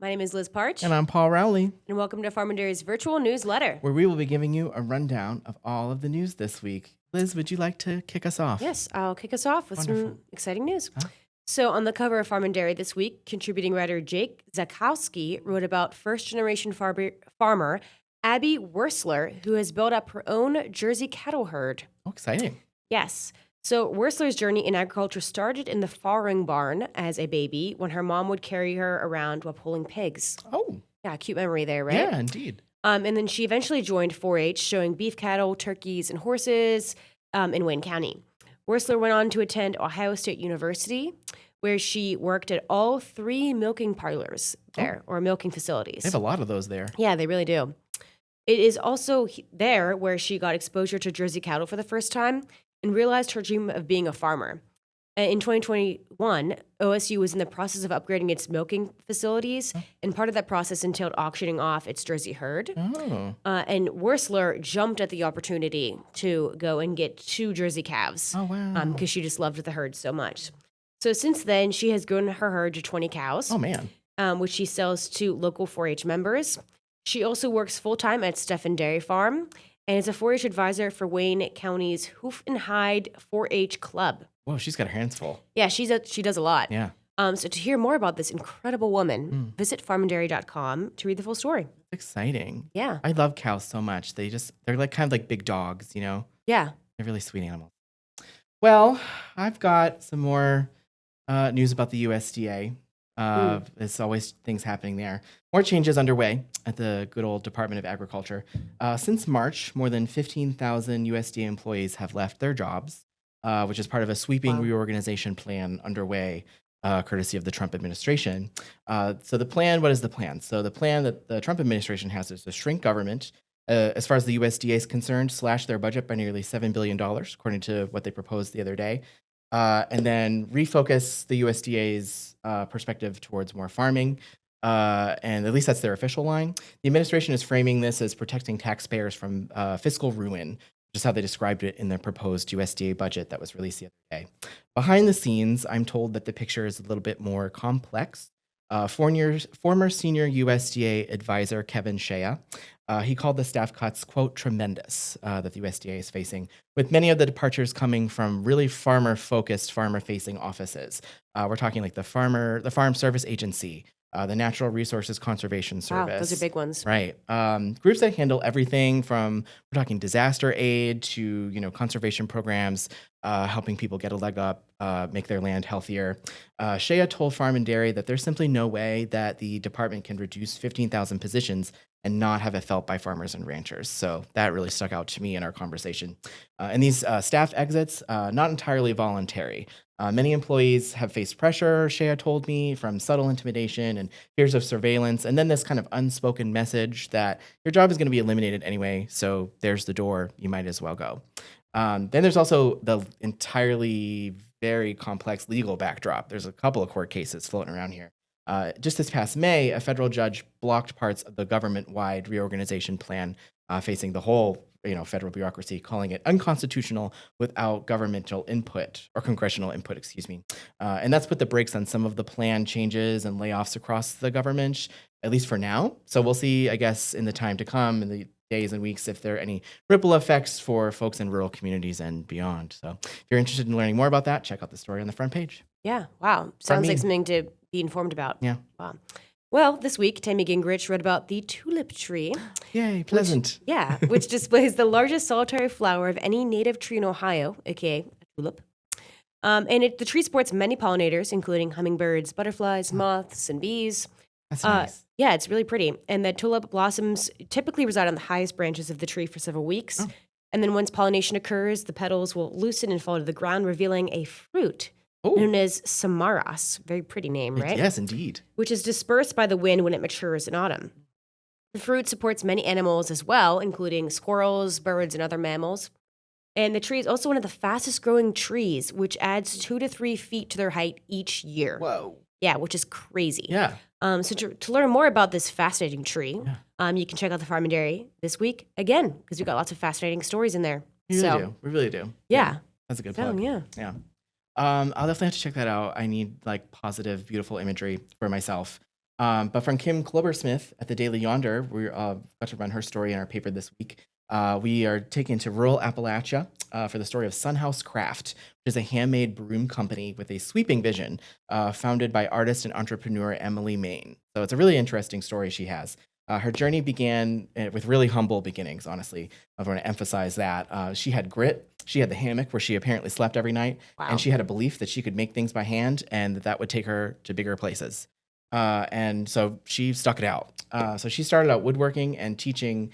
My name is Liz Partsch. And I'm Paul Rowley. And welcome to Farm and Dairy's virtual newsletter, where we will be giving you a rundown of all of the news this week. Liz, would you like to kick us off? Yes, I'll kick us off with some exciting news. Huh? So on the cover of Farm and Dairy this week, contributing writer Jake Zakowski wrote about first-generation farmer Abby Wursler, who has built up her own Jersey cattle herd. Oh, exciting. Yes. So Wursler's journey in agriculture started in the farrowing barn as a baby when her mom would carry her around while pulling pigs. Oh. Yeah, cute memory there, right? Yeah, indeed. And then she eventually joined 4-H, showing beef cattle, turkeys, and horses in Wayne County. Wursler went on to attend Ohio State University, where she worked at all 3 milking parlors there, or milking facilities. They have a lot of those there. Yeah, they really do. It is also there where she got exposure to Jersey cattle for the first time and realized her dream of being a farmer. In 2021, OSU was in the process of upgrading its milking facilities, and part of that process entailed auctioning off its Jersey herd. Oh. And Wursler jumped at the opportunity to go and get 2 Jersey calves. Oh, wow. Because she just loved the herd so much. So since then, she has grown her herd to 20 cows. Oh, man. Which she sells to local 4-H members. She also works full-time at Steffen Dairy Farm and is a 4-H advisor for Wayne County's Hoof and Hide 4-H Club. Whoa, she's got her hands full. Yeah, she does a lot. Yeah. So to hear more about this incredible woman, visit farmanddairy.com to read the full story. Exciting. Yeah. I love cows so much. They're like kind of like big dogs, you know? Yeah. They're really sweet animals. Well, I've got some more news about the USDA. There's always things happening there. More changes underway at the good old Department of Agriculture. Since March, more than 15,000 USDA employees have left their jobs, which is part of a sweeping reorganization plan underway, courtesy of the Trump administration. So the plan, what is the plan? So the plan that the Trump administration has is to shrink government, as far as the USDA is concerned, slash their budget by nearly $7 billion, according to what they proposed the other day. And then refocus the USDA's perspective towards more farming. And at least that's their official line. The administration is framing this as protecting taxpayers from fiscal ruin, which is how they described it in the proposed USDA budget that was released the other day. Behind the scenes, I'm told that the picture is a little bit more complex. Former senior USDA advisor Kevin Shea, he called the staff cuts, quote, tremendous that the USDA is facing, with many of the departures coming from really farmer-focused, farmer-facing offices. We're talking like the Farm Service Agency, the Natural Resources Conservation Service. Wow, those are big ones. Right. Groups that handle everything from, we're talking disaster aid to, conservation programs, helping people get a leg up, make their land healthier. Shea told Farm and Dairy that there's simply no way that the department can reduce 15,000 positions and not have it felt by farmers and ranchers. So that really stuck out to me in our conversation. And these staff exits, not entirely voluntary. Many employees have faced pressure, Shea told me, from subtle intimidation and fears of surveillance, and then this kind of unspoken message that your job is going to be eliminated anyway, so there's the door, you might as well go. Then there's also the entirely very complex legal backdrop. There's a couple of court cases floating around here. Just this past May, a federal judge blocked parts of the government-wide reorganization plan facing the whole federal bureaucracy, calling it unconstitutional without governmental input, or congressional input, excuse me. And that's put the brakes on some of the planned changes and layoffs across the government, at least for now. So we'll see, I guess, in the time to come, in the days and weeks, if there are any ripple effects for folks in rural communities and beyond. So if you're interested in learning more about that, check out the story on the front page. Yeah, wow. Sounds like something to be informed about. Yeah. Wow. Well, this week, Tammy Gingrich read about the tulip tree. Yay, pleasant. Which displays the largest solitary flower of any native tree in Ohio, aka a tulip. And the tree sports many pollinators, including hummingbirds, butterflies, moths, and bees. That's nice. Yeah, it's really pretty. And the tulip blossoms typically reside on the highest branches of the tree for several weeks. Oh. And then once pollination occurs, the petals will loosen and fall to the ground, revealing a fruit known as samaras. Very pretty name, right? Yes, indeed. Which is dispersed by the wind when it matures in autumn. The fruit supports many animals as well, including squirrels, birds, and other mammals. And the tree is also one of the fastest growing trees, which adds 2 to 3 feet to their height each year. Whoa. Yeah, which is crazy. Yeah. So to learn more about this fascinating tree, you can check out the Farm and Dairy this week again, because we've got lots of fascinating stories in there. We really do. We really do. Yeah. That's a good plug. Yeah. I'll definitely have to check that out. I need like positive, beautiful imagery for myself. But from Kim Klober-Smith at the Daily Yonder, we got to run her story in our paper this week. We are taken to rural Appalachia for the story of Sunhouse Craft, which is a handmade broom company with a sweeping vision, founded by artist and entrepreneur Emily Main. So it's a really interesting story she has. Her journey began with really humble beginnings, honestly. I want to emphasize that. She had grit. She had the hammock where she apparently slept every night. Wow. And she had a belief that she could make things by hand and that would take her to bigger places. And so she stuck it out. So she started out woodworking and teaching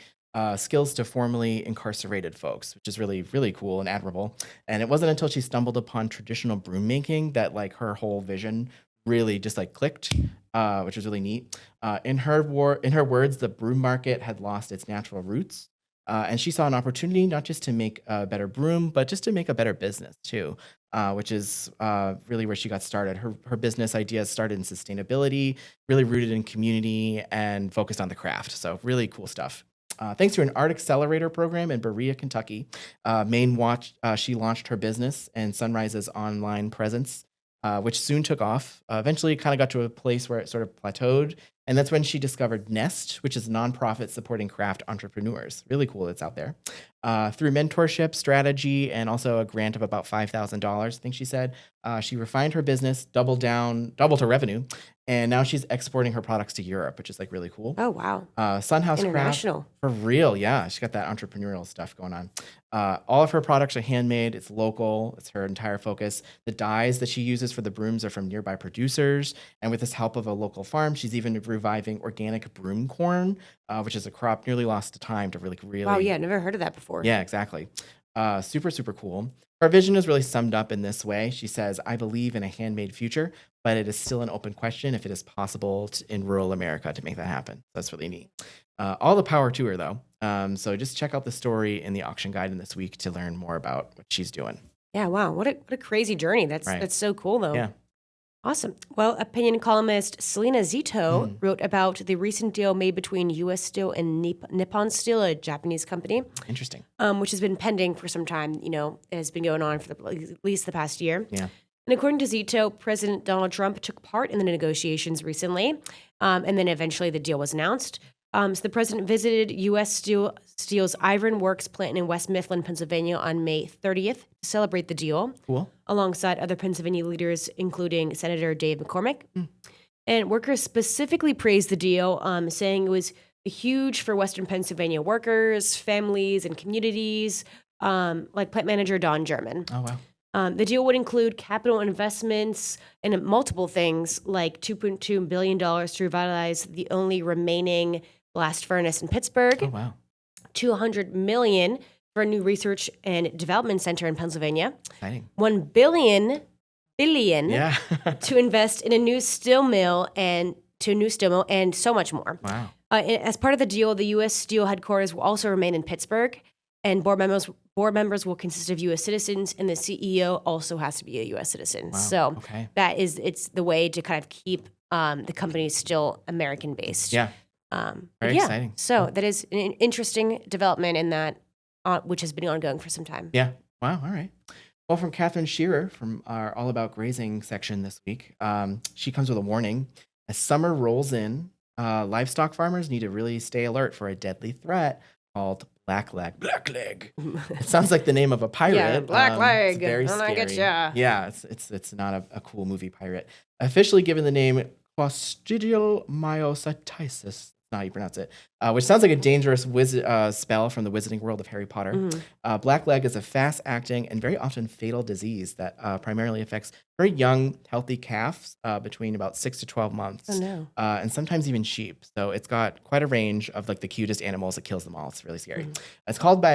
skills to formerly incarcerated folks, which is really, really cool and admirable. And it wasn't until she stumbled upon traditional broom making that like her whole vision really just like clicked, which was really neat. In her words, the broom market had lost its natural roots. And she saw an opportunity not just to make a better broom, but just to make a better business too, which is really where she got started. Her business ideas started in sustainability, really rooted in community and focused on the craft. So really cool stuff. Thanks to an art accelerator program in Berea, Kentucky, she launched her business and Sunrise's online presence, which soon took off. Eventually, kind of got to a place where it sort of plateaued. And that's when she discovered Nest, which is a nonprofit supporting craft entrepreneurs. Really cool it's out there. Through mentorship, strategy, and also a grant of about $5,000, I think she said, she refined her business, doubled her revenue, and now she's exporting her products to Europe, which is like really cool. Oh, wow. Sunhouse Craft, International. for real, yeah. She's got that entrepreneurial stuff going on. All of her products are handmade. It's local. It's her entire focus. The dyes that she uses for the brooms are from nearby producers. And with this help of a local farm, she's even reviving organic broom corn, which is a crop nearly lost to time to really. Wow, yeah, never heard of that before. Yeah, exactly. Super, super cool. Her vision is really summed up in this way. She says, I believe in a handmade future, but it is still an open question if it is possible in rural America to make that happen. That's really neat. All the power to her, though. So just check out the story in the auction guide in this week to learn more about what she's doing. Yeah, wow. What a crazy journey. That's so cool, though. Yeah. Awesome. Well, opinion columnist Selena Zito wrote about the recent deal made between U.S. Steel and Nippon Steel, a Japanese company. Interesting. Which has been pending for some time. You know, it has been going on for at least the past year. Yeah. And according to Zito, President Donald Trump took part in the negotiations recently, and then eventually the deal was announced. So the president visited U.S. Steel's Iron Works plant in West Mifflin, Pennsylvania on May 30th to celebrate the deal. Cool. Alongside other Pennsylvania leaders, including Senator Dave McCormick. And workers specifically praised the deal, saying it was huge for Western Pennsylvania workers, families, and communities, like plant manager Don German. Oh, wow. The deal would include capital investments in multiple things, like $2.2 billion to revitalize the only remaining blast furnace in Pittsburgh. Oh, wow. $200 million for a new research and development center in Pennsylvania. Exciting. $1 billion Yeah. to invest in a new steel mill and so much more. Wow. As part of the deal, the U.S. Steel headquarters will also remain in Pittsburgh, and board members will consist of U.S. citizens, and the CEO also has to be a U.S. citizen. Wow. So Okay. it's the way to kind of keep the company still American based. Yeah. Very exciting. So that is an interesting development in that, which has been ongoing for some time. Yeah. Wow. All right. Well, from Catherine Shearer from our All About Grazing section this week, she comes with a warning. As summer rolls in, livestock farmers need to really stay alert for a deadly threat called blackleg. Blackleg. It sounds like the name of a pirate. Yeah, blackleg. It's very Don't I scary. get ya? Yeah, it's not a cool movie pirate. Officially given the name Clostridial myositis. Not how you pronounce it, which sounds like a dangerous spell from the wizarding world of Harry Potter. Blackleg is a fast-acting and very often fatal disease that primarily affects very young, healthy calves between about 6 to 12 months. Oh, no. And sometimes even sheep. So it's got quite a range of like the cutest animals. It kills them all. It's really scary. It's caused by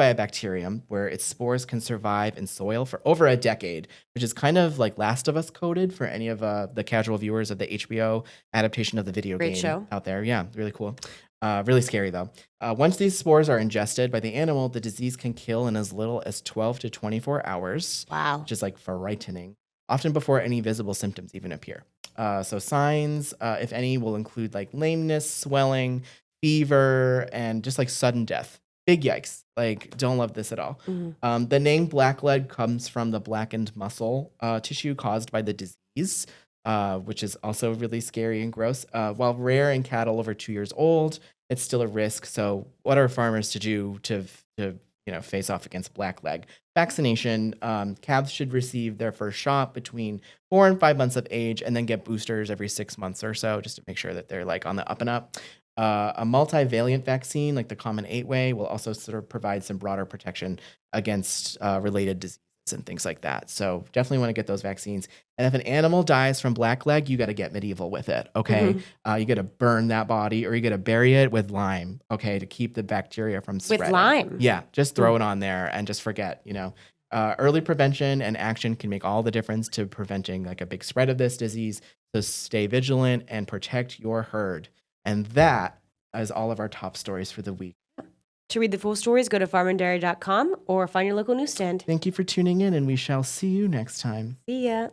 a bacterium where its spores can survive in soil for over a decade, which is kind of like Last of Us coded for any of the casual viewers of the HBO adaptation of the video Great game show. out there. Yeah, really cool. Really scary, though. Once these spores are ingested by the animal, the disease can kill in as little as 12 to 24 hours. Wow. Which is like frightening, often before any visible symptoms even appear. So signs, if any, will include like lameness, swelling, fever, and just like sudden death. Big yikes. Like, don't love this at all. The name blackleg comes from the blackened muscle tissue caused by the disease. which is also really scary and gross. While rare in cattle over 2 years old, it's still a risk. So, what are farmers to do to face off against blackleg? Vaccination. Calves should receive their first shot between 4 and 5 months of age, and then get boosters every 6 months or so, just to make sure that they're like on the up and up. A multivalent vaccine, like the common 8-way, will also sort of provide some broader protection against related diseases and things like that. So definitely want to get those vaccines. And if an animal dies from blackleg, you got to get medieval with it. Okay, you got to burn that body, or you got to bury it with lime. Okay, to keep the bacteria from spreading. With lime? Yeah, just throw it on there and just forget. Early prevention and action can make all the difference to preventing like a big spread of this disease. So stay vigilant and protect your herd. And that is all of our top stories for the week. To read the full stories, go to farmanddairy.com or find your local newsstand. Thank you for tuning in, and we shall see you next time. See ya.